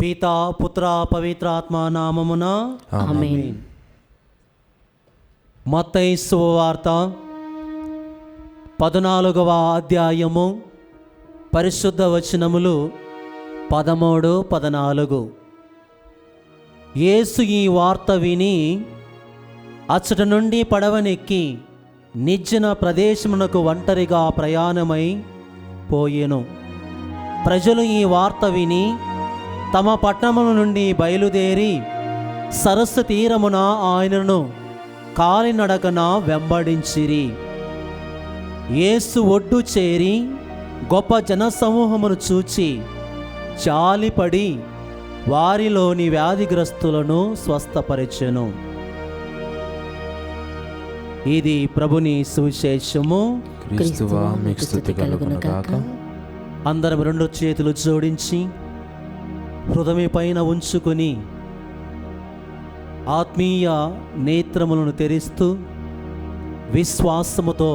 పితా పుత్ర పవిత్రాత్మ నామమున ఆమేన్. మత్తయి శుభవార్త 14వ అధ్యాయము పరిశుద్ధ వచనములు 13, 14. యేసు ఈ వార్త విని అచ్చట నుండి పడవనెక్కి నిర్జన ప్రదేశమునకు ఒంటరిగా ప్రయాణమై పోయెను. ప్రజలు ఈ వార్త విని తమ పట్టణముల నుండి బయలుదేరి సరస్సు తీరమున ఆయనను కాలినడకన వెంబడించిరి. యేసు ఒడ్డు చేరి గొప్ప జనసమూహమును చూచి జాలిపడి వారిలోని వ్యాధిగ్రస్తులను స్వస్థపరిచెను. ఇది ప్రభుని సువిశేషము. క్రీస్తువా మీకు స్తుతి కలుగును గాక. అందరం రెండు చేతులు జోడించి హృదయం పైన ఉంచుకొని ఆత్మీయ నేత్రములను తెరిస్తూ విశ్వాసముతో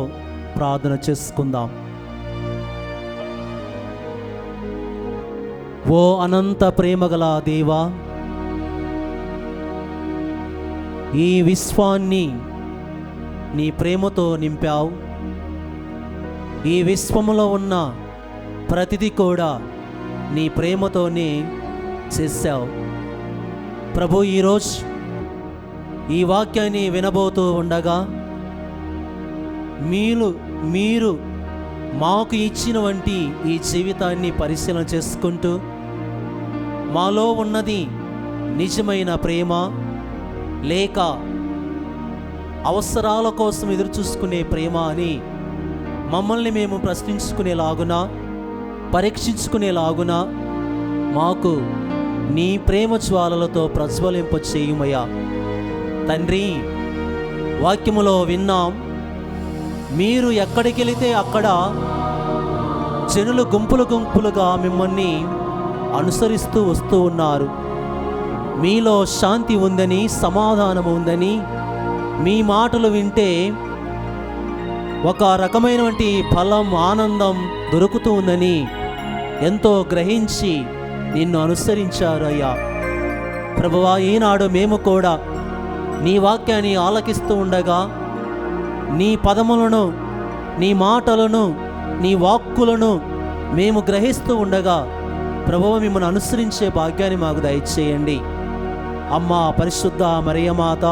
ప్రార్థన చేసుకుందాం. ఓ అనంత ప్రేమగల దేవా, ఈ విశ్వాన్ని నీ ప్రేమతో నింపావు. ఈ విశ్వములో ఉన్న ప్రతిదీ కూడా నీ ప్రేమతోనే చేశావు. ప్రభు, ఈరోజు ఈ వాక్యాన్ని వినబోతూ ఉండగా మీరు మాకు ఇచ్చిన వంటి ఈ జీవితాన్ని పరిశీలన చేసుకుంటూ మాలో ఉన్నది నిజమైన ప్రేమ లేక అవసరాల కోసం ఎదురు చూసుకునే ప్రేమ అని మమ్మల్ని మేము ప్రశ్నించుకునేలాగున, పరీక్షించుకునేలాగున మాకు నీ ప్రేమ జ్వాలలతో ప్రజ్వలింప చేయుమయ్యా. తండ్రి, వాక్యములో విన్నాం, మీరు ఎక్కడికి వెళితే అక్కడ జనులు గుంపులు గుంపులుగా మిమ్మల్ని అనుసరిస్తూ వస్తూ ఉన్నారు. మీలో శాంతి ఉందని, సమాధానం ఉందని, మీ మాటలు వింటే ఒక రకమైనటువంటి బలం, ఆనందం దొరుకుతూ ఉందని ఎంతో గ్రహించి నిన్ను అనుసరించారు అయ్యా. ప్రభువా, ఈనాడు మేము కూడా నీ వాక్యాన్ని ఆలకిస్తూ ఉండగా నీ పదములను, నీ మాటలను, నీ వాక్కులను మేము గ్రహిస్తూ ఉండగా ప్రభువా, మిమ్మల్ని అనుసరించే భాగ్యాన్ని మాకు దయచేయండి. అమ్మ పరిశుద్ధ మరియమాత,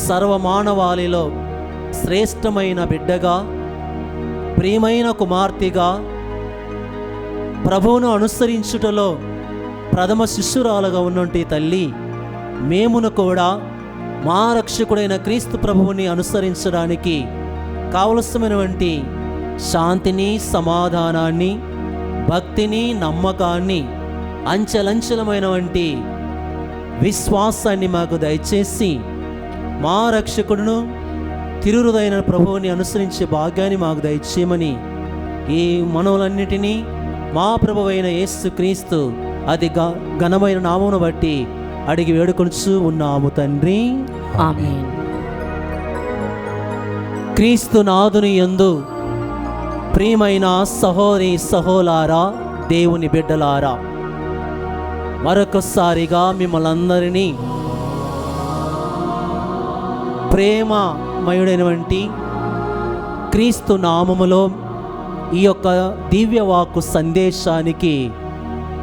సర్వమానవాళిలో శ్రేష్టమైన బిడ్డగా, ప్రియమైన కుమార్తెగా, ప్రభువును అనుసరించుటలో ప్రథమ శిష్యురాలుగా ఉన్నటువంటి తల్లి, మేమును కూడా మా రక్షకుడైన క్రీస్తు ప్రభువుని అనుసరించడానికి కావలసినటువంటి శాంతిని, సమాధానాన్ని, భక్తిని, నమ్మకాన్ని, అంచెలంచెలమైనటువంటి విశ్వాసాన్ని మాకు దయచేసి మా రక్షకుడును తిరుహృదయన ప్రభువుని అనుసరించే భాగ్యాన్ని మాకు దయచేయమని ఈ మనవులన్నిటినీ మా ప్రభువైన యేసు క్రీస్తు అతి ఘనమైన నామమును బట్టి అడిగి వేడుకొనుచు ఉన్నాము తండ్రి. ఆమేన్. క్రీస్తు నాదుని యందు ప్రియమైన సహోదరి సహోలారా, దేవుని బిడ్డలారా, మరొకసారిగా మిమ్మల్ని అందరినీ ప్రేమమయుడైనటువంటి క్రీస్తు నామములో ఈ యొక్క దివ్యవాక్కు సందేశానికి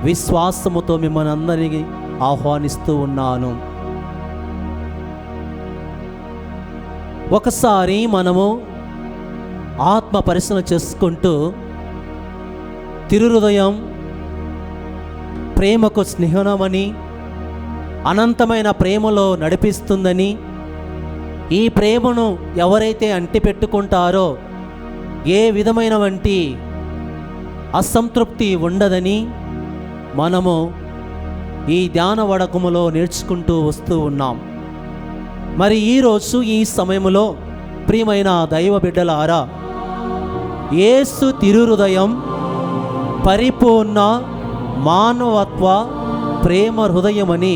విశ్వాసముతో మిమ్మల్ని అందరినీ ఆహ్వానిస్తూ ఉన్నాను. ఒకసారి మనము ఆత్మ పరిశీలన చేసుకుంటూ తిరుహృదయం ప్రేమకు స్నేహమని, అనంతమైన ప్రేమలో నడిపిస్తుందని, ఈ ప్రేమను ఎవరైతే అంటిపెట్టుకుంటారో ఏ విధమైన వంటి అసంతృప్తి ఉండదని మనము ఈ ధ్యాన వడకములో నేర్చుకుంటూ వస్తూ ఉన్నాం. మరి ఈరోజు ఈ సమయంలో ప్రియమైన దైవ బిడ్డలారా, యేసు తిరుహృదయం పరిపూర్ణ మానవత్వ ప్రేమ హృదయమని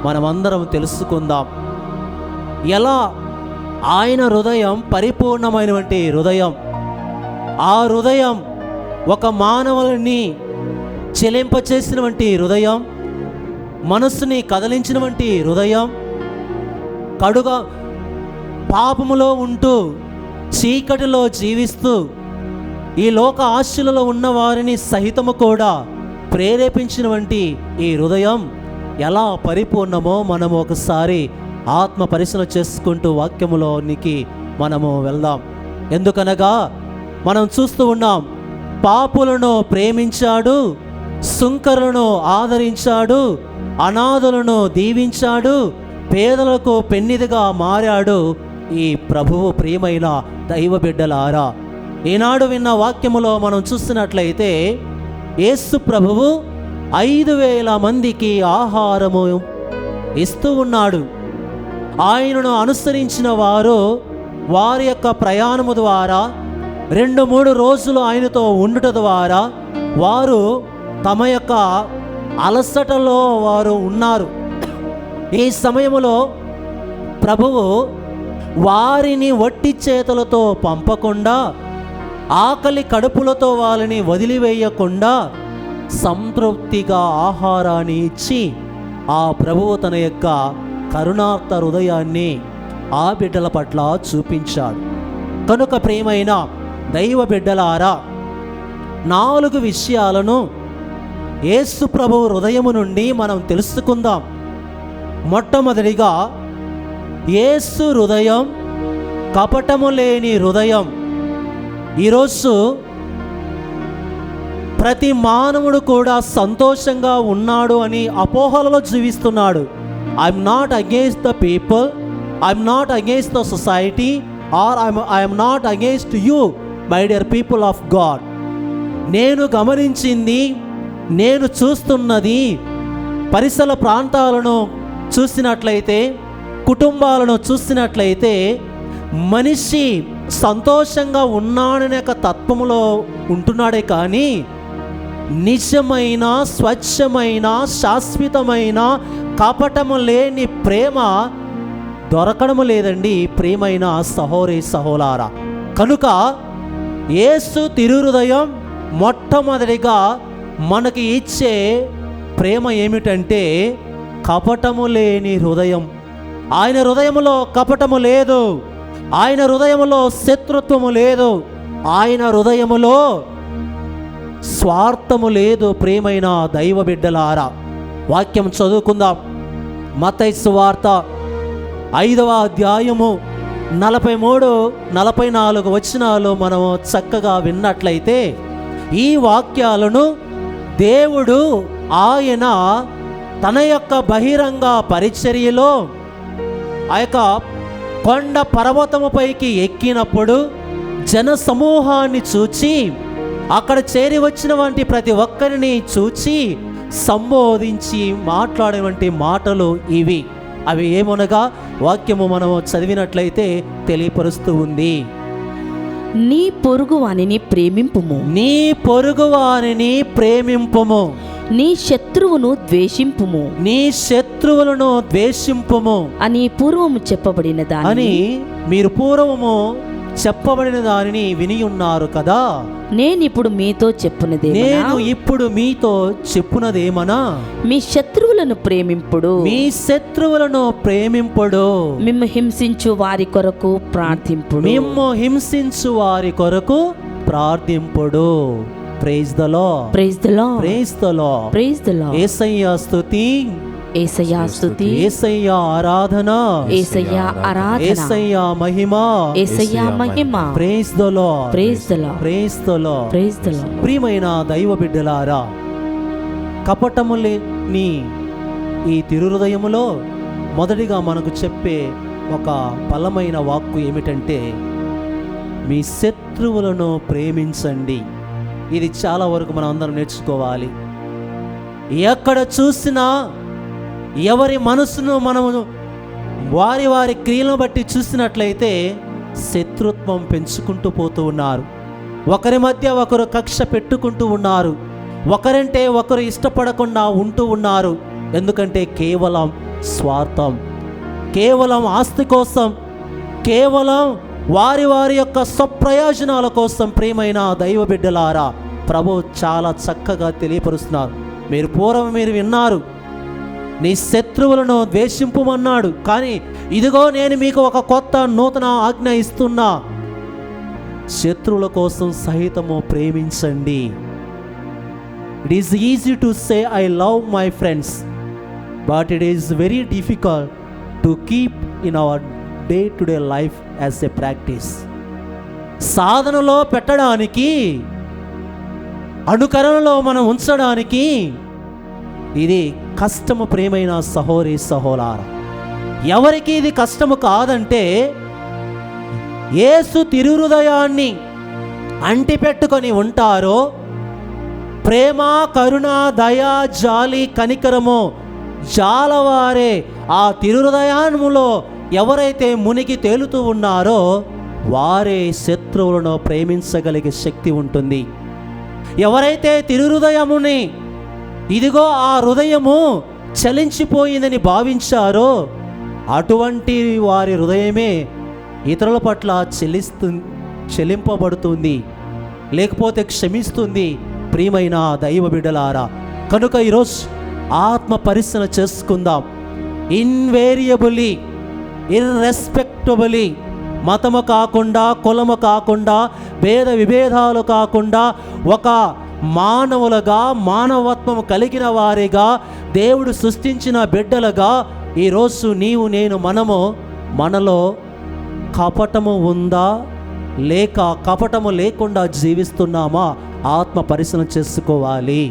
మనమందరం తెలుసుకుందాం. ఎలా ఆయన హృదయం పరిపూర్ణమైనటువంటి హృదయం, ఆ హృదయం ఒక మానవుని చెలింపచేసినటువంటి హృదయం, మనస్సుని కదిలించినటువంటి హృదయం, కడుగా పాపములో ఉంటూ చీకటిలో జీవిస్తూ ఈ లోక ఆశలలో ఉన్న వారిని సహితము కూడా ప్రేరేపించినటువంటి ఈ హృదయం ఎలా పరిపూర్ణమో మనము ఒకసారి ఆత్మ పరిశీలన చేసుకుంటూ వాక్యములోనికి మనము వెళ్దాం. ఎందుకనగా మనం చూస్తూ ఉన్నాం, పాపులను ప్రేమించాడు, సుంకరులను ఆదరించాడు, అనాథులను దీవించాడు, పేదలకు పెన్నిదిగా మారాడు ఈ ప్రభువు. ప్రియమైన దైవ బిడ్డలారా, ఈనాడు విన్న వాక్యములో మనం చూస్తున్నట్లయితే యేసు ప్రభువు 5,000 మందికి ఆహారము ఇస్తూ ఉన్నాడు. ఆయనను అనుసరించిన వారు వారి యొక్క ప్రయాణము ద్వారా 2-3 రోజులు ఆయనతో ఉండుట ద్వారా వారు తమ యొక్క అలసటలో వారు ఉన్నారు. ఈ సమయములో ప్రభువు వారిని వట్టి చేతులతో పంపకుండా, ఆకలి కడుపులతో వాళ్ళని వదిలివేయకుండా సంతృప్తిగా ఆహారాన్ని ఇచ్చి ఆ ప్రభువు తన యొక్క కరుణార్త హృదయాన్ని ఆ బిడ్డల పట్ల చూపించాడు. కనుక ప్రియమైన దైవ బిడ్డలారా, 4 విషయాలను యేసు ప్రభువు హృదయము నుండి మనం తెలుసుకుందాం. మొట్టమొదటిగా, యేసు హృదయం కపటము లేని హృదయం. ఈరోజు ప్రతి మానవుడు కూడా సంతోషంగా ఉన్నాడు అని అపోహలలో జీవిస్తున్నాడు. I'm not against the people, I'm not against the society, or I'm not against you my dear people of God. నేను గమనించింది, నేను చూస్తున్నది, పరిసర ప్రాంతాలను చూసినట్లయితే, కుటుంబాలను చూసినట్లయితే మనిషి సంతోషంగా ఉన్నాడనే ఒక తత్వములో ఉంటున్నాడే కానీ నిజమైన, స్వచ్ఛమైన, శాశ్వతమైన, కపటము లేని ప్రేమ దొరకడము లేదండి ప్రియమైన సహోదరి సహోదరులారా. కనుక యేసు తిరుహృదయం మొట్టమొదటిగా మనకి ఇచ్చే ప్రేమ ఏమిటంటే కపటము లేని హృదయం. ఆయన హృదయములో కపటము లేదు, ఆయన హృదయములో శత్రుత్వము లేదు, ఆయన హృదయములో స్వార్థము లేదు. ప్రియమైన దైవ బిడ్డలారా, వాక్యం చదువుకుందాం. మత్తయి సువార్త 5వ అధ్యాయము 43-44 వచనాలు మనము చక్కగా విన్నట్లయితే, ఈ వాక్యాలను దేవుడు ఆయన తన యొక్క బహిరంగ పరిచర్యలో ఆ యొక్క కొండ పర్వతముపైకి ఎక్కినప్పుడు జన సమూహాన్ని చూచి, అక్కడ చేరి వచ్చిన వంటి ప్రతి ఒక్కరిని చూచి సంబోధించి మాట్లాడేవంటి మాటలు ఇవి. అవి ఏమనగా వాక్యము మనము చదివినట్లయితే తెలియపరుస్తూ ఉంది. నీ పొరుగువానిని ప్రేమింపుము, నీ పొరుగువానిని ప్రేమింపుము, నీ శత్రువును ద్వేషింపుము, నీ శత్రువులను ద్వేషింపుము అని పూర్వము చెప్పబడిన దాని అని మీరు పూర్వము చెప్పబడిన దానిని విని ఉన్నారు కదా. నేనిప్పుడు మీతో చెప్పునదేమనా, నేను ఇప్పుడు మీతో చెప్పునదేమనా, మీ శత్రువులను ప్రేమింపుడు, మీ శత్రువులను ప్రేమింపుడు, మిమ్ము హింసించు వారి కొరకు ప్రార్థింపుడు, మిమ్ము హింసించు వారి కొరకు ప్రార్థింపుడు. Praise the Lord, praise the Lord, praise the Lord, praise the Lord. Yesayya స్తుతి, యేసయ్య స్తుతి, యేసయ్య ఆరాధన, యేసయ్య ఆరాధన, యేసయ్య మహిమ, యేసయ్య మహిమ. Praise the Lord, praise the Lord, praise the Lord. Praise the Lord. ప్రియమైన దైవ బిడ్డలారా, కపటము లేని ఈ తిరుహృదయములో మొదటిగా మనకు చెప్పే ఒక బలమైన వాక్కు ఏమిటంటే, మీ శత్రువులను ప్రేమించండి. ఇది చాలా వరకు మనం అందరం నేర్చుకోవాలి. ఎక్కడ చూసినా ఎవరి మనసును మనము వారి వారి క్రియలను బట్టి చూసినట్లయితే శత్రుత్వం పెంచుకుంటూ పోతూ ఉన్నారు. ఒకరి మధ్య ఒకరు కక్ష పెట్టుకుంటూ ఉన్నారు. ఒకరంటే ఒకరు ఇష్టపడకుండా ఉంటూ ఉన్నారు. ఎందుకంటే కేవలం స్వార్థం, కేవలం ఆస్తి కోసం, కేవలం వారి వారి యొక్క స్వప్రయోజనాల కోసం. ప్రియమైన దైవ బిడ్డలారా, ప్రభు చాలా చక్కగా తెలియపరుస్తున్నారు. మీరు పూర్వం మీరు విన్నారు, నీ శత్రువులను ద్వేషింపుమన్నాడు. కానీ ఇదిగో నేను మీకు ఒక కొత్త నూతన ఆజ్ఞ ఇస్తున్నా, శత్రువుల కోసం సహితము ప్రేమించండి. It is easy to say I love my friends, but it is very difficult to keep in our day to day life as a practice. సాధనలో పెట్టడానికి, అనుకరణలో మనం ఉంచడానికి ఇది కష్టము ప్రేమైన సహోదరి సహోదరా. ఎవరికి ఇది కష్టము కాదంటే యేసు తిరుహృదయాన్ని అంటిపెట్టుకొని ఉంటారో, ప్రేమ కరుణ దయ జాలి కనికరము జాలవారే ఆ తిరుహృదయములో ఎవరైతే మునిగి తేలుతూ ఉన్నారో వారే శత్రువులను ప్రేమించగలిగే శక్తి ఉంటుంది. ఎవరైతే తిరుహృదయముని ఇదిగో ఆ హృదయము చలించిపోయిందని భావించారో అటువంటి వారి హృదయమే ఇతరుల పట్ల చెల్లింపబడుతుంది, లేకపోతే క్షమిస్తుంది. ప్రియమైన దైవ బిడ్డలారా, కనుక ఈరోజు ఆత్మ పరిశీలన చేసుకుందాం. ఇన్వేరియబుల్లీ, ఇర్రెస్పెక్టబుల్లీ, మతము కాకుండా, కులము కాకుండా, భేద విభేదాలు కాకుండా ఒక మానవులుగా, మానవత్వం కలిగిన వారిగా, దేవుడు సృష్టించిన బిడ్డలుగా ఈరోజు నీవు నేను మనలో కపటము ఉందా లేక కపటము లేకుండా జీవిస్తున్నామా ఆత్మ పరిశీలన చేసుకోవాలి.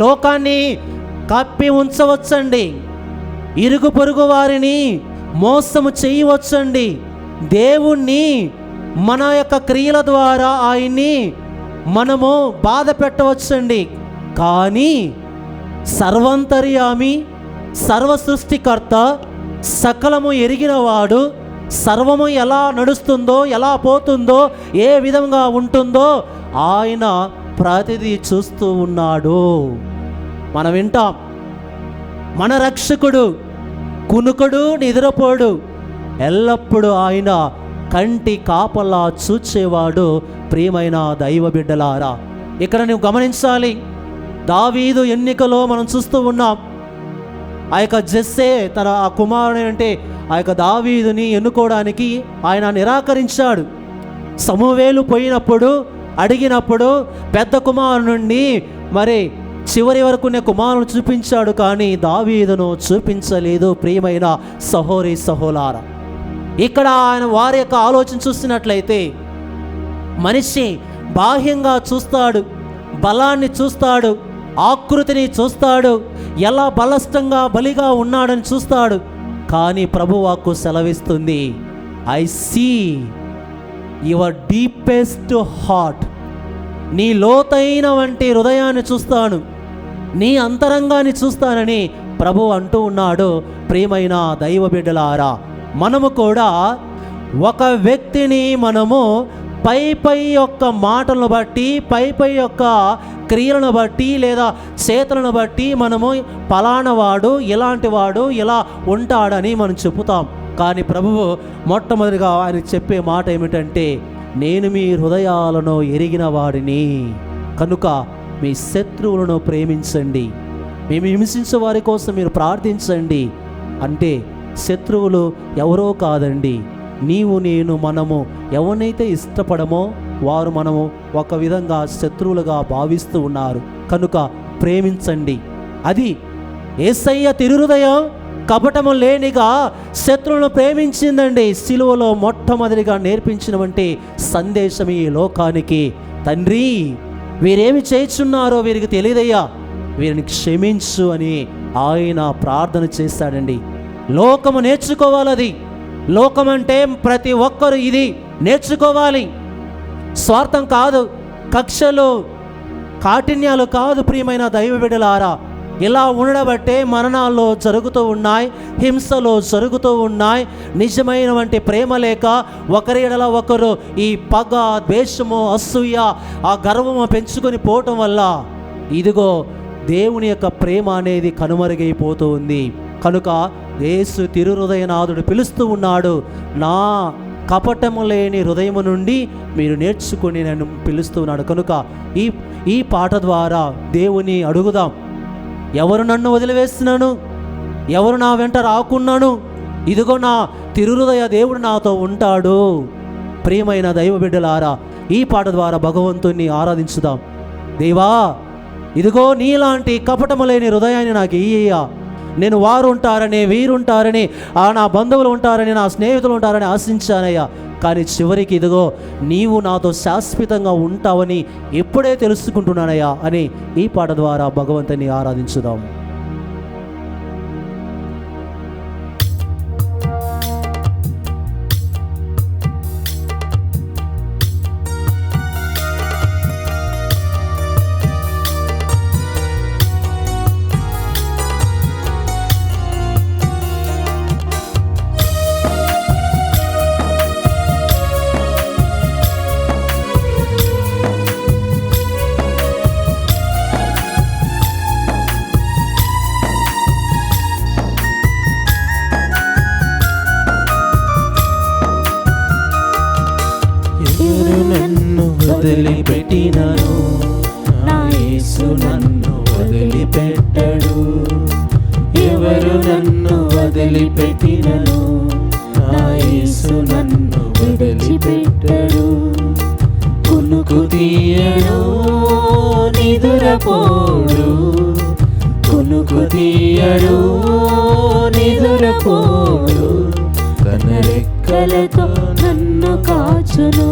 లోకాన్ని కప్పి ఉంచవచ్చండి, ఇరుగు పొరుగు వారిని మోసము చేయవచ్చండి, దేవుణ్ణి మన యొక్క క్రియల ద్వారా ఆయన్ని మనము బాధ పెట్టవచ్చండి. కానీ సర్వంతర్యామి, సర్వ సృష్టికర్త, సకలము ఎరిగినవాడు, సర్వము ఎలా నడుస్తుందో, ఎలా పోతుందో, ఏ విధంగా ఉంటుందో ఆయన ప్రతిదీ చూస్తూ ఉన్నాడు. మనం వింటాం, మన రక్షకుడు కునుకుడు నిద్రపోడు, ఎల్లప్పుడూ ఆయన కంటి కాపలా చూచేవాడు. ప్రియమైన దైవ బిడ్డలారా, ఇక్కడ నువ్వు గమనించాలి, దావీదు ఎన్నికలో మనం చూస్తూ ఉన్నాం. ఆ యొక్క జెస్సే తన ఆ కుమారుని అంటే ఆ యొక్క దావీదుని ఎన్నుకోవడానికి ఆయన నిరాకరించాడు. సమూవేలు పోయినప్పుడు అడిగినప్పుడు పెద్ద కుమారు నుండి మరి చివరి వరకు కుమారుని చూపించాడు, కానీ దావీదును చూపించలేదు. ప్రియమైన సహోదరి సహోదరా, ఇక్కడ ఆయన వారి యొక్క ఆలోచన చూసినట్లయితే మనిషి బాహ్యంగా చూస్తాడు, బలాన్ని చూస్తాడు, ఆకృతిని చూస్తాడు, ఎలా బలష్టంగా బలిగా ఉన్నాడని చూస్తాడు. కానీ ప్రభువాక్కు సెలవిస్తుంది, I see your deepest heart, నీ లోతైన వంటి హృదయాన్ని చూస్తాను, నీ అంతరంగాన్ని చూస్తానని ప్రభు అంటూ ఉన్నాడు. ప్రియమైన దైవ బిడ్డలారా, మనము కూడా ఒక వ్యక్తిని మనము పై యొక్క మాటలను బట్టి, పై యొక్క క్రియలను బట్టి లేదా చేతులను బట్టి మనము పలానా వాడు, ఇలాంటి వాడు, ఇలా ఉంటాడని మనం చెబుతాం. కానీ ప్రభువు మొట్టమొదటిగా ఆయన చెప్పే మాట ఏమిటంటే, నేను మీ హృదయాలను ఎరిగిన వాడిని, కనుక మీ శత్రువులను ప్రేమించండి, మేము హింసించే వారి కోసం మీరు ప్రార్థించండి. అంటే శత్రువులు ఎవరో కాదండి, నీవు నేను మనము ఎవరినైతే ఇష్టపడమో వారు మనము ఒక విధంగా శత్రువులుగా భావిస్తూ ఉన్నారు. కనుక ప్రేమించండి. అది యేసయ్య తిరుహృదయం కపటము లేనిగా శత్రువులను ప్రేమించిందండి. సిలువలో మొట్టమొదటిగా నేర్పించినటువంటి సందేశం ఈ లోకానికి, తండ్రి వీరేమి చేయుచున్నారో వీరికి తెలియదయ్యా, వీరిని క్షమించు అని ఆయన ప్రార్థన చేశాడండి. లోకము నేర్చుకోవాలది. లోకం అంటే ప్రతి ఒక్కరు ఇది నేర్చుకోవాలి. స్వార్థం కాదు, కక్షలు కాఠిన్యాలు కాదు. ప్రియమైన దైవ బిడ్డలారా, ఇలా ఉండబట్టే మరణాల్లో జరుగుతూ ఉన్నాయి, హింసలు జరుగుతూ ఉన్నాయి. నిజమైన వంటి ప్రేమ లేక ఒకరి ఎడల ఒకరు ఈ పగ, ద్వేషము, అసూయ, ఆ గర్వము పెంచుకొని పోవటం వల్ల ఇదిగో దేవుని యొక్క ప్రేమ అనేది కనుమరుగైపోతూ ఉంది. కనుక యేసు తిరుహృదయనాథుడు పిలుస్తూ ఉన్నాడు, నా కపటము లేని హృదయము నుండి మీరు నేర్చుకుని నన్ను పిలుస్తున్నాడు. కనుక ఈ పాట ద్వారా దేవుని అడుగుదాం, ఎవరు నన్ను వదిలివేస్తున్నాను, ఎవరు నా వెంట రాకున్నాను, ఇదిగో నా తిరుహృదయ దేవుడు నాతో ఉంటాడు. ప్రియమైన దైవ బిడ్డలారా, ఈ పాట ద్వారా భగవంతుణ్ణి ఆరాధించుదాం. దేవా, ఇదిగో నీలాంటి కపటము లేని హృదయాన్ని నాకు ఇయ్యయ్యా. నేను వారు ఉంటారని, వీరుంటారని, నా బంధువులు ఉంటారని, నా స్నేహితులు ఉంటారని ఆశించానయ్యా. కానీ చివరికి ఇదిగో నీవు నాతో శాశ్వతంగా ఉంటావని ఎప్పుడే తెలుసుకుంటున్నానయ్యా అని ఈ పాట ద్వారా భగవంతుని ఆరాధించుదాం. నన్ను వదిలిపెట్టినను, నా యేసు నన్ను వదిలిపెట్టడు. ఎవరు నన్ను వదిలిపెట్టినను, నా యేసు నన్ను వదిలిపెట్టడు. కునుకు తీయడు, నిదురపోడు, కునుకు తీయడు, నిదురపోడు. తన రెక్కలతో నన్ను కాచును,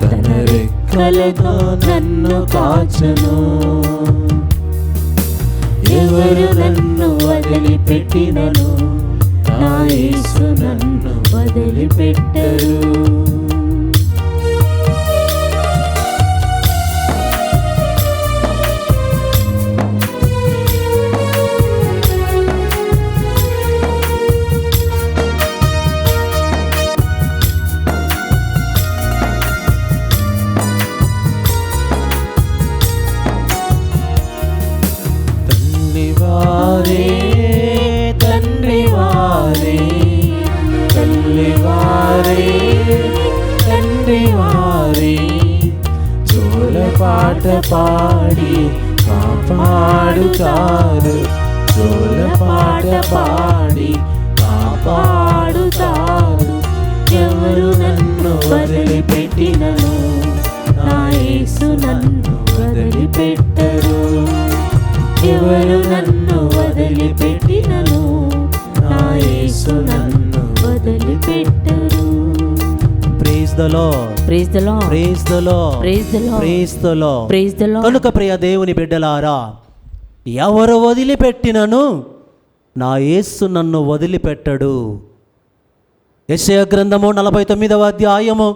తన రెక్కలతో నన్ను కాచును. ఎవరు నన్ను వదిలిపెట్టినను, నా యేసు నన్ను వదిలిపెట్టడు. తండ్రి వారే జోలపాట పాడి కాపాడుతారు, జోలపాట పాడి కాపాడుతారు. ఎవరు నన్ను వదిలిపెట్టినను, నా యేసు నన్ను వదిలిపెట్టరు. ఎవరు నన్ను వదిలిపెట్టినను, నా యేసు నన్ను వదిలిపెట్టరు. Praise the Lord, praise the Lord, praise the Lord, praise the Lord, praise the Lord, praise the Lord. కనుక ప్రియ దేవుని బిడ్డలారా, ఎవరు వదిలిపెట్టినను నా యేసు నన్ను వదిలిపెట్టడు. యెషయా గ్రంథము 49వ అధ్యాయము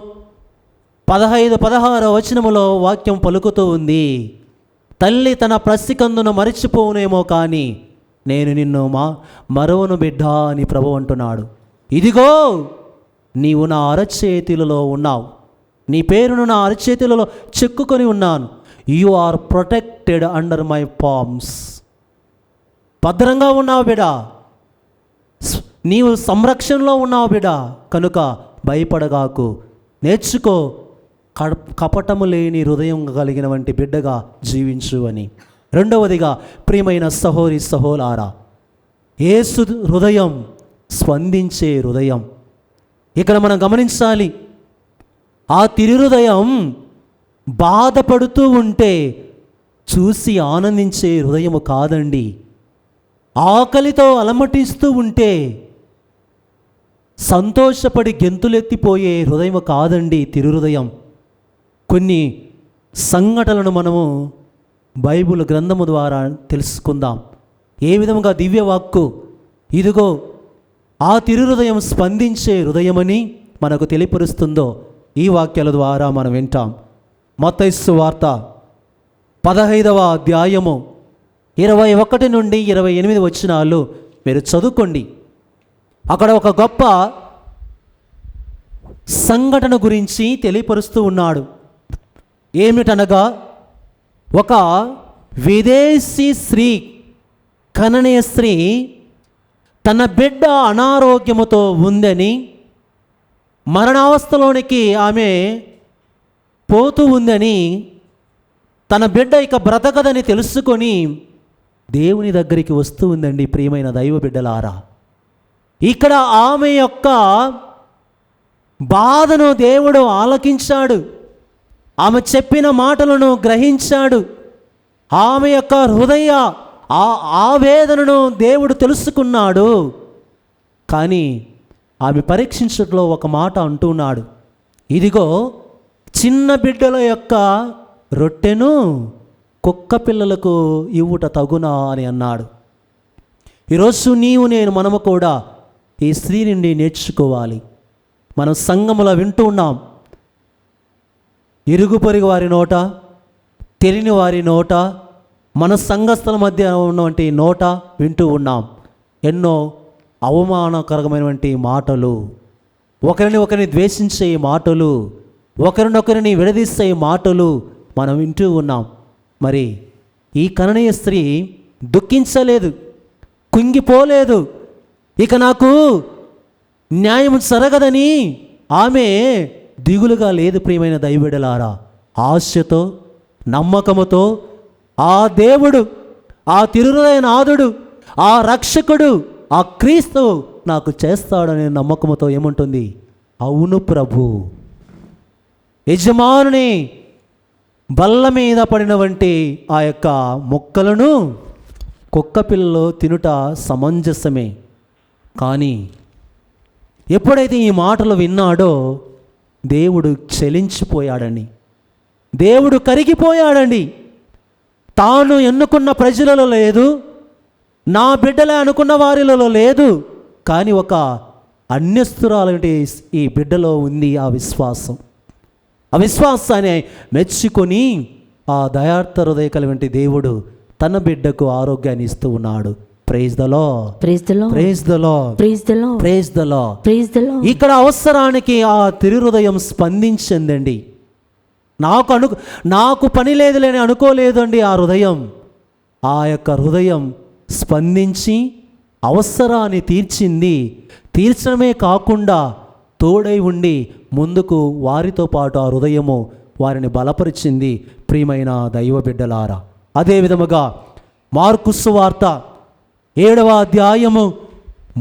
15-16 వచనములో వాక్యం పలుకుతూ ఉంది. తల్లి తన ప్రసికందును మరిచిపోవునేమో కానీ నేను నిన్ను మరువను బిడ్డ అని ప్రభువు అంటున్నాడు. ఇదిగో నీవు నా అరచేతులలో ఉన్నావు, నీ పేరును నా అరచేతులలో చెక్కుకొని ఉన్నాను. You are protected under my palms. భద్రంగా ఉన్నావు బిడ్డ, నీవు సంరక్షణలో ఉన్నావు బిడ్డ. కనుక భయపడగాకు, నేర్చుకో కపటము లేని హృదయం కలిగిన వంటి బిడ్డగా జీవించు అని. రెండవదిగా ప్రియమైన సహోదరి సహోదరులారా, యేసు హృదయం స్పందించే హృదయం. ఇక్కడ మనం గమనించాలి, ఆ తిరుహృదయం బాధపడుతూ ఉంటే చూసి ఆనందించే హృదయము కాదండి. ఆకలితో అలమటిస్తూ ఉంటే సంతోషపడి గెంతులెత్తిపోయే హృదయం కాదండి తిరుహృదయం. కొన్ని సంఘటనలను మనము బైబిల్ గ్రంథము ద్వారా తెలుసుకుందాం. ఏ విధముగా దివ్యవాక్కు ఇదిగో ఆ తిరుహృదయం స్పందించే హృదయమని మనకు తెలియపరుస్తుందో ఈ వాక్యాల ద్వారా మనం వింటాం. మత్తయి సువార్త 15వ అధ్యాయము 21 నుండి 28 వచనాలు మీరు చదువుకోండి. అక్కడ ఒక గొప్ప సంఘటన గురించి తెలియపరుస్తూ ఉన్నాడు. ఏమిటనగా, ఒక విదేశీ స్త్రీ, కననీయ స్త్రీ తన బిడ్డ అనారోగ్యముతో ఉందని, మరణావస్థలోనికి ఆమె పోతూ ఉందని తన బిడ్డ ఇక బ్రతకదని తెలుసుకొని దేవుని దగ్గరికి వస్తూ ఉందండి. ప్రియమైన దైవ బిడ్డలారా, ఇక్కడ ఆమె యొక్క బాధను దేవుడు ఆలకించాడు. ఆమె చెప్పిన మాటలను గ్రహించాడు. ఆమె యొక్క హృదయ ఆవేదనను దేవుడు తెలుసుకున్నాడు. కానీ ఆమె పరీక్షించట్లో ఒక మాట అంటున్నాడు, ఇదిగో చిన్న బిడ్డల యొక్క రొట్టెను కుక్క పిల్లలకు ఇవ్వుట తగునా అని అన్నాడు. ఈరోజు మనము కూడా ఈ స్త్రీ నుండి నేర్చుకోవాలి. మనం సంఘములో వింటూ ఉన్నాం, ఇరుగు పొరుగు వారి నోట, తెలియని వారి నోట, మన సంఘస్థల మధ్య ఉన్నటువంటి నోట వింటూ ఉన్నాం ఎన్నో అవమానకరమైనటువంటి మాటలు, ఒకరిని ద్వేషించే మాటలు, ఒకరినొకరిని విడదీసే మాటలు మనం వింటూ ఉన్నాం. మరి ఈ కననీయ స్త్రీ దుఃఖించలేదు, కుంగిపోలేదు. ఇక నాకు న్యాయం జరగదని ఆమె దిగులుగా లేదు. ప్రియమైన దైవబిడ్డలారా, ఆశతో నమ్మకముతో ఆ దేవుడు, ఆ తిరుహృదయ నాథుడు, ఆ రక్షకుడు, ఆ క్రీస్తు నాకు చేస్తాడనే నమ్మకముతో ఏముంటుంది, అవును ప్రభు, యజమానుని బల్ల మీద పడిన వంటి ఆ యొక్క మొక్కలను కుక్క పిల్లలు తినుట సమంజసమే. కానీ ఎప్పుడైతే ఈ మాటలు విన్నాడో దేవుడు చలించిపోయాడండి, దేవుడు కరిగిపోయాడండి. తాను ఎన్నుకున్న ప్రజలలో లేదు, నా బిడ్డలే అనుకున్న వారిలో లేదు, కానీ ఒక అన్యస్తురాలంటే ఈ బిడ్డలో ఉంది ఆ విశ్వాసం. ఆ విశ్వాసాన్ని మెచ్చుకొని ఆ దయార్థ హృదయ కలిగిన దేవుడు తన బిడ్డకు ఆరోగ్యాన్ని ఇస్తూ ఉన్నాడు. Praise the Lord, praise the Lord, praise the Lord, praise the Lord, praise the Lord, praise the Lord. ఇక్కడ అవసరానికి ఆ తిరుహృదయం స్పందించిందండి. నాకు పని లేదులేని అనుకోలేదండి ఆ హృదయం. ఆ యొక్క హృదయం స్పందించి అవసరాన్ని తీర్చింది. తీర్చడమే కాకుండా తోడై ఉండి ముందుకు వారితో పాటు ఆ హృదయము వారిని బలపరిచింది. ప్రియమైన దైవ బిడ్డలారా, అదే విధముగా మార్కు సువార్త 7వ అధ్యాయము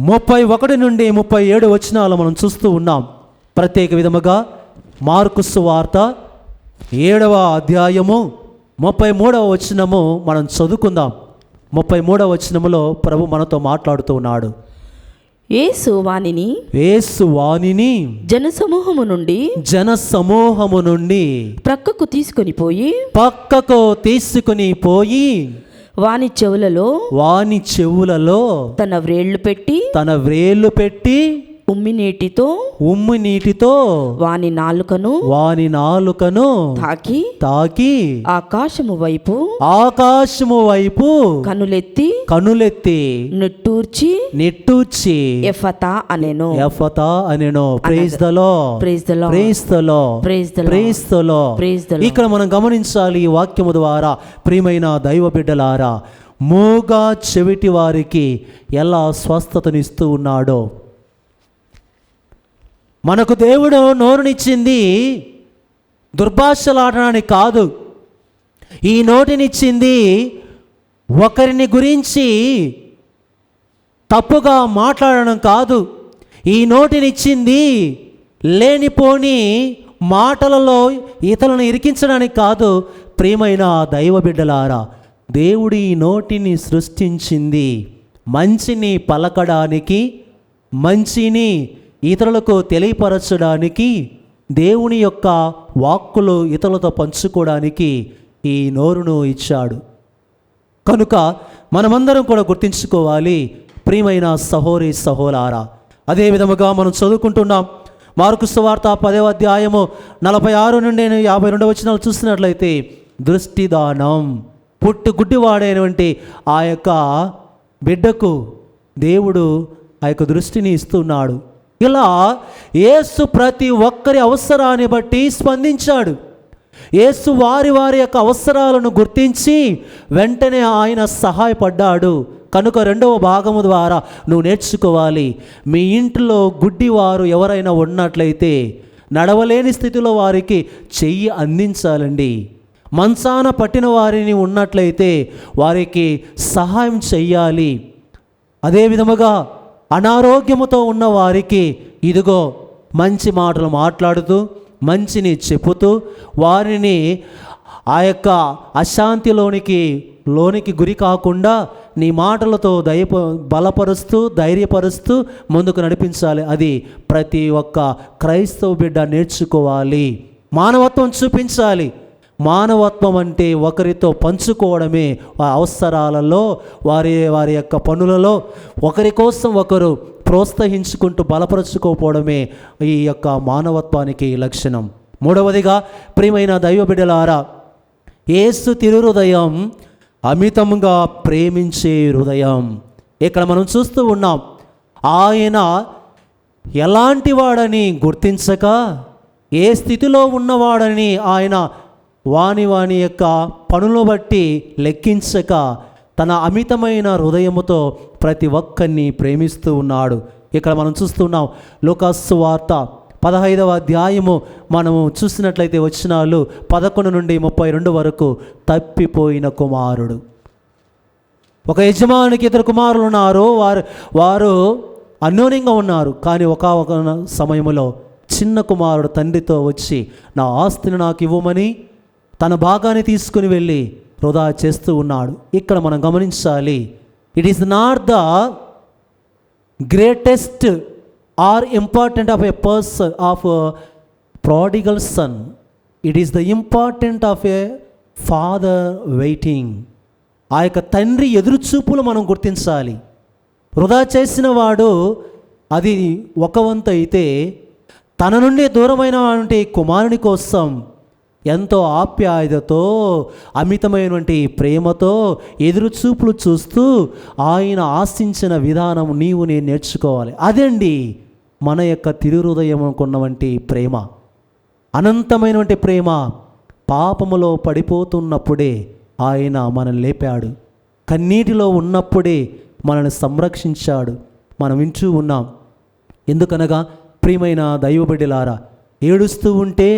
31 నుండి 37 వచనాలు మనం చూస్తూ ఉన్నాం. ప్రత్యేక విధముగా మార్కు సువార్త 7వ అధ్యాయము 33వ వచనము మనం చదువుకుందాం. 33వ వచనములో ప్రభు మనతో మాట్లాడుతూ ఉన్నాడు. యేసు వానిని జనసమూహము నుండి ప్రక్కకు తీసుకొని పోయి వాని చెవులలో తన వ్రేళ్లు పెట్టి ఉమ్మి నీటితో వాని నాలుకను తాకి ఆకాశము వైపు కనులెత్తి నిట్టూర్చి ఎఫతా అనెను. Praise the Lord, praise the Lord, praise the Lord, praise the Lord, praise the Lord. ఇక్కడ మనం గమనించాలి ఈ వాక్యము ద్వారా, ప్రియమైన దైవ బిడ్డలారా, మూగా చెవిటి వారికి ఎలా స్వస్థతనిస్తూ ఉన్నాడో. మనకు దేవుడు నోరునిచ్చింది దుర్భాషలాడడానికి కాదు, ఈ నోటినిచ్చింది ఒకరిని గురించి తప్పుగా మాట్లాడడం కాదు, ఈ నోటినిచ్చింది లేనిపోని మాటలలో ఇతరులను ఇరికించడానికి కాదు. ప్రియమైన దైవ బిడ్డలారా, దేవుడు ఈ నోటిని సృష్టించింది మంచిని పలకడానికి, మంచిని ఇతరులకు తెలియపరచడానికి, దేవుని యొక్క వాక్కులు ఇతరులతో పంచుకోవడానికి ఈ నోరును ఇచ్చాడు. కనుక మనమందరం కూడా గుర్తించుకోవాలి ప్రియమైన సహోదరి సహోదరులారా. అదే విధముగా మనం చదువుకుంటున్నాం మార్కు సువార్త 10వ అధ్యాయము 46 నుండి 52 వచనాలు చూసినట్లయితే, దృష్టిదానం, గుడ్డివాడైనటువంటి ఆ యొక్క బిడ్డకు దేవుడు ఆ యొక్క దృష్టిని ఇస్తున్నాడు. ఇలా యేసు ప్రతి ఒక్కరి అవసరాన్ని బట్టి స్పందించాడు. యేసు వారి యొక్క అవసరాలను గుర్తించి వెంటనే ఆయన సహాయపడ్డాడు. కనుక 2వ భాగము ద్వారా నువ్వు నేర్చుకోవాలి, మీ ఇంట్లో గుడ్డివారు ఎవరైనా ఉన్నట్లయితే నడవలేని స్థితిలో వారికి చెయ్యి అందించాలండి. మంచాన పట్టిన వారిని ఉన్నట్లయితే వారికి సహాయం చెయ్యాలి. అదే విధముగా అనారోగ్యముతో ఉన్న వారికి ఇదిగో మంచి మాటలు మాట్లాడుతూ మంచిని చెప్పుతూ వారిని ఆ యొక్క అశాంతిలోనికి గురి కాకుండా నీ మాటలతో బలపరుస్తూ ధైర్యపరుస్తూ ముందుకు నడిపించాలి. అది ప్రతి ఒక్క క్రైస్తవ బిడ్డ నేర్చుకోవాలి. మానవత్వం చూపించాలి. మానవత్వం అంటే ఒకరితో పంచుకోవడమే. అవసరాలలో వారి యొక్క పనులలో ఒకరి కోసం ఒకరు ప్రోత్సహించుకుంటూ బలపరుచుకోపోవడమే ఈ యొక్క మానవత్వానికి లక్షణం. మూడవదిగా ప్రియమైన దైవ బిడ్డలారా, యేసు తిరుహృదయం అమితంగా ప్రేమించే హృదయం. ఇక్కడ మనం చూస్తూ ఉన్నాం, ఆయన ఎలాంటి వాడని గుర్తించక, ఏ స్థితిలో ఉన్నవాడని ఆయన వాని యొక్క పనులను బట్టి లెక్కించక తన అమితమైన హృదయముతో ప్రతి ఒక్కరిని ప్రేమిస్తూ ఉన్నాడు. ఇక్కడ మనం చూస్తున్నాం లూకాసు వార్త 15వ అధ్యాయము మనము చూసినట్లయితే వచనాలు 11 నుండి 32 వరకు. తప్పిపోయిన కుమారుడు. ఒక యజమానికి 2 కుమారులు ఉన్నారు. వారు అన్యోన్యంగా ఉన్నారు. కానీ ఒక సమయంలో చిన్న కుమారుడు తండ్రితో వచ్చి నా ఆస్తిని నాకు ఇవ్వమని తన భాగాన్ని తీసుకుని వెళ్ళి వృధా చేస్తూ ఉన్నాడు. ఇక్కడ మనం గమనించాలి, it is not the greatest or important of a person of prodigal son, it is the important of a father waiting. ఆ యొక్క తండ్రి ఎదురుచూపులు మనం గుర్తించాలి. వృధా చేసిన వాడు అది ఒక వంతు అయితే, తన నుండి దూరమైన కుమారుని కోసం ఎంతో ఆప్యాయతతో అమితమైనటువంటి ప్రేమతో ఎదురుచూపులు చూస్తూ ఆయన ఆశించిన విధానం నీవు నేను నేర్చుకోవాలి. అదండి మన యొక్క తిరుహృదయం అనుకున్నవంటి ప్రేమ, అనంతమైనటువంటి ప్రేమ. పాపములో పడిపోతున్నప్పుడే ఆయన మనల్ని లేపాడు, కన్నీటిలో ఉన్నప్పుడే మనల్ని సంరక్షించాడు. మనం వింటూ ఉన్నాం. ఎందుకనగా ప్రియమైన దైవ బిడ్డలారా, ఏడుస్తూ ఉంటే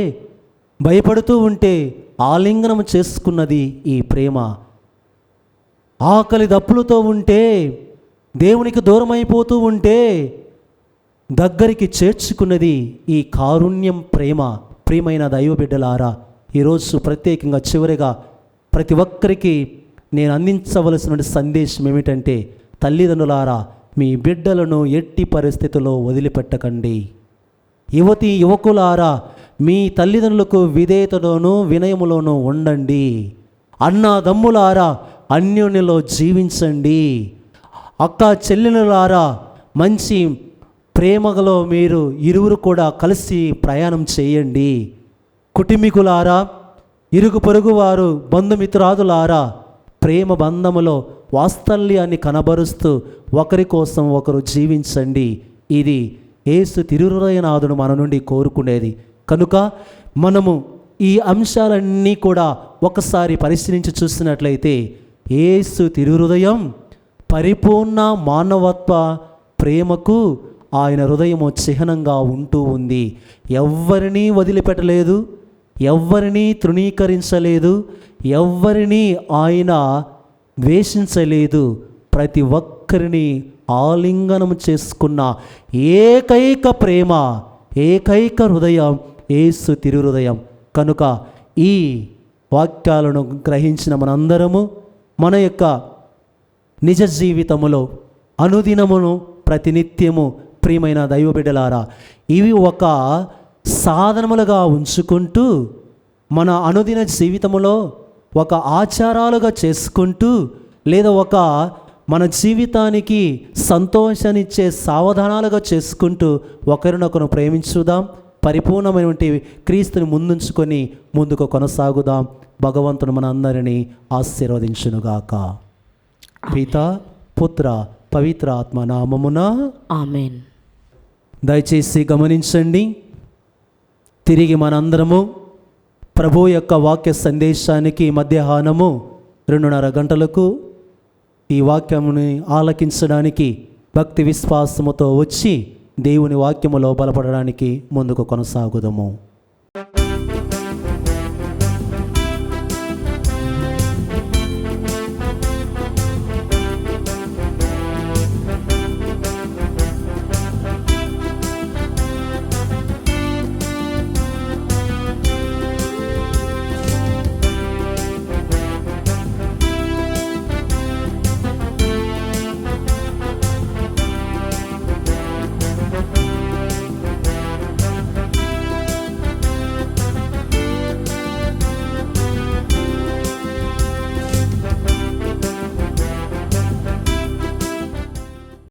భయపడుతూ ఉంటే ఆలింగనం చేసుకున్నది ఈ ప్రేమ. ఆకలి దప్పులతో ఉంటే దేవునికి దూరం అయిపోతూ ఉంటే దగ్గరికి చేర్చుకున్నది ఈ కారుణ్యం ప్రేమ. ప్రియమైన దైవ బిడ్డలారా, ఈరోజు ప్రత్యేకంగా చివరిగా ప్రతి ఒక్కరికి నేను అందించవలసిన సందేశం ఏమిటంటే, తల్లిదండ్రులారా మీ బిడ్డలను ఎట్టి పరిస్థితుల్లో వదిలిపెట్టకండి. యువకులారా మీ తల్లిదండ్రులకు విధేయతలోనూ వినయములోనూ ఉండండి. అన్నదమ్ములారా అన్యోన్యలో జీవించండి. అక్క చెల్లెలులారా మంచి ప్రేమలో మీరు ఇరువురు కూడా కలిసి ప్రయాణం చేయండి. కుటుంబీకులారా, ఇరుగు పొరుగు వారు, బంధుమిత్రాదులారా ప్రేమ బంధములో వాత్సల్యాన్ని కనబరుస్తూ ఒకరి కోసం ఒకరు జీవించండి. ఇది యేసు తిరుహృదయనాథుడు మన నుండి కోరుకునేది. కనుక మనము ఈ అంశాలన్నీ కూడా ఒకసారి పరిశీలించి చూసినట్లయితే యేసు తిరుహృదయం పరిపూర్ణ మానవత్వ ప్రేమకు ఆయన హృదయము చిహ్నంగా ఉంటూ ఉంది. ఎవ్వరినీ వదిలిపెట్టలేదు, ఎవ్వరినీ తృణీకరించలేదు, ఎవ్వరినీ ఆయన ద్వేషించలేదు. ప్రతి ఒక్కరిని ఆలింగనం చేసుకున్న ఏకైక ప్రేమ, ఏకైక హృదయం యేసు తిరుహృదయం. కనుక ఈ వాక్యాలను గ్రహించిన మనందరము మన యొక్క నిజ జీవితములో అనుదినమును ప్రతినిత్యము ప్రియమైన దైవ బిడ్డలారా ఇవి ఒక సాధనములుగా ఉంచుకుంటూ మన అనుదిన జీవితములో ఒక ఆచారాలుగా చేసుకుంటూ లేదా ఒక మన జీవితానికి సంతోషాన్నిచ్చే సావధానాలుగా చేసుకుంటూ ఒకరినొకరు ప్రేమించుదాం. పరిపూర్ణమైనటువంటి క్రీస్తుని ముందుంచుకొని ముందుకు కొనసాగుదాం. భగవంతుడు మన అందరినీ ఆశీర్వదించునుగాక. పిత పుత్ర పవిత్ర ఆత్మ నామమున ఆమేన్. దయచేసి గమనించండి, తిరిగి మనందరము ప్రభు యొక్క వాక్య సందేశానికి మధ్యాహ్నము 2:30 గంటలకు ఈ వాక్యముని ఆలకించడానికి భక్తి విశ్వాసముతో వచ్చి దేవుని వాక్యములో బలపడడానికి ముందుకు కొనసాగుదాము.